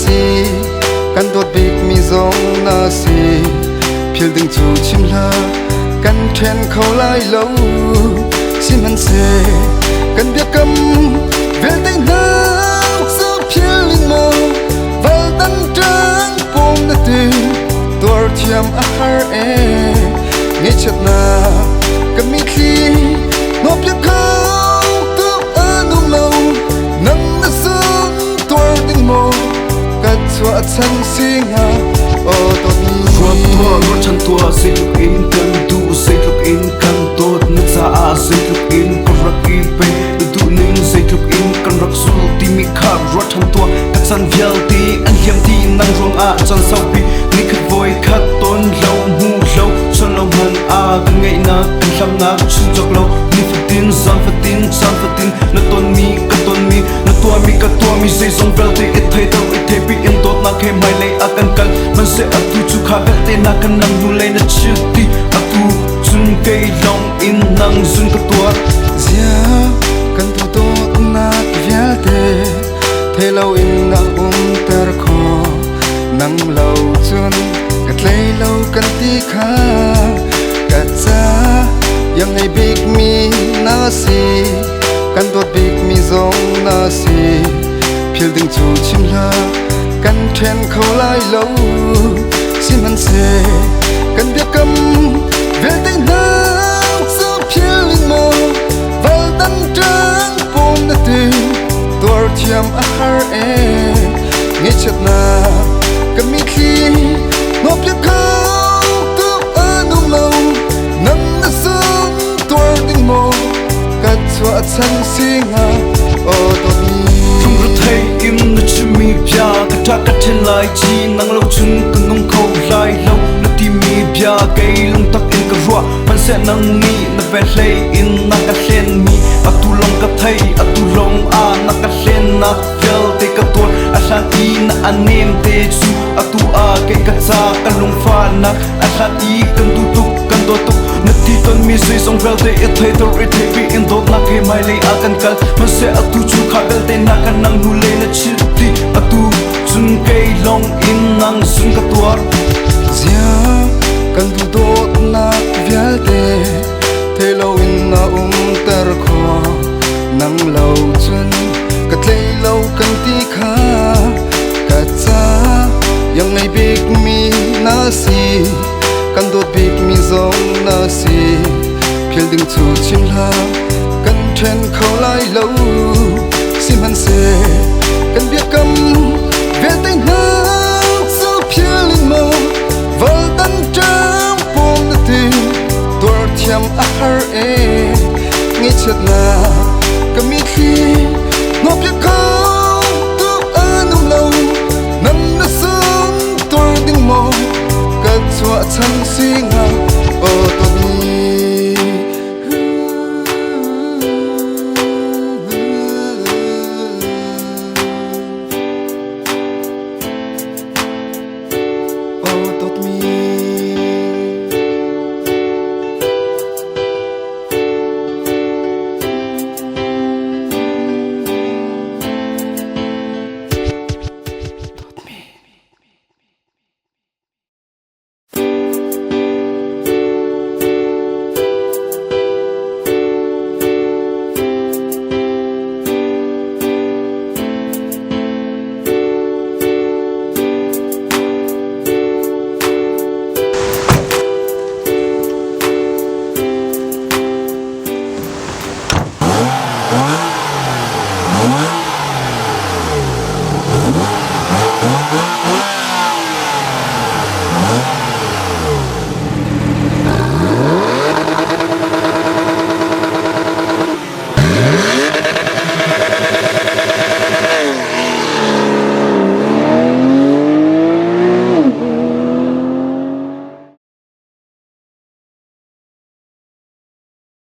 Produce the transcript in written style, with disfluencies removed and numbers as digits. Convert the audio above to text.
si kan dot big mi zong na si phil ding chu chim la kan then khâu lai lâu xin hắn se kan biết cầm về tay na su phil linh mơ val tan trăng pom na ti tuar thiam a har e nghe chat na kan mi khi ngop ya khâu tu anu lâu nang na sun tuar ding mo kat chua chan singa o to ni Ruột chân tua xây lúc in cần tu xây lúc in cần tốt nước xa xây lúc in con rắc in pe tu ninh xây lúc in con rắc su ti mi khap ruột chân tua các san vial ti anh hiểm ti năng rong chân sau pi ni khát voi khát tôn lâu mu lâu chân lâu hân cần ngày na cần làm na chân chọc lâu ni phát tin nó tôn mi nó tua mi xây song vial ti ít thấy đâu ít thấy pi in tốt na khe mai lấy cần man se tu chu khá bel te na kan nang nu le na chiti tu chun cây long in nang zun ka tua zia kan tu to na vial te lâu in na ter kho nang lâu chun kat lei lâu kan ti kha kat cha yang ai big mi na si kan dot big mi zong na si phil ding chu chim la kan then khâu lai lâu xin hắn se kan biết cầm về tay na su phil linh mơ val tan trăng pom na ti tuar thiam a har e nghe chat na kan mi khi ngop ya khâu tu anu lâu nang na sun tuar ding mo kat chua chan singa o to ni thấy im nó chỉ mi bia cái thác cái trên lại chi năng lâu chung cần nông khâu lại lâu nó tìm mi bia cây lông tắc in cái ruộngมันsẽ năng mi nó về lấy in năng cái lên mi à tu long cái thấy à tu long năng cái lên năng vel te cái tuột sang in anh em te chu tu cái cha cái lông pha năng sang i cần tu tu cần tu tu nó ti ton mi xây song vel te it thấy đâu it thấy bị in đốt năng cái mai lấy cần cầnมันsẽ tu chu khá vel te năng cái năng nu le na chiti tu chun cây long in năng sun cái tuar zia kan tu dot na vial te lâu in na ter kho nang lâu chun kat lei lâu kan ti kha kat cha yang ai big mi na si kan dot big mi zong na si phil ding chu chim la kan then khâu lai lâu xin hắn se kan biết cầm về tay na su phil linh mơ val tan trăng pom na ti tuar thiam a har e nghe chat na kan mi khi ngop ya khâu tu anu lâu nang na sun tuar ding mo kat chua chan singa o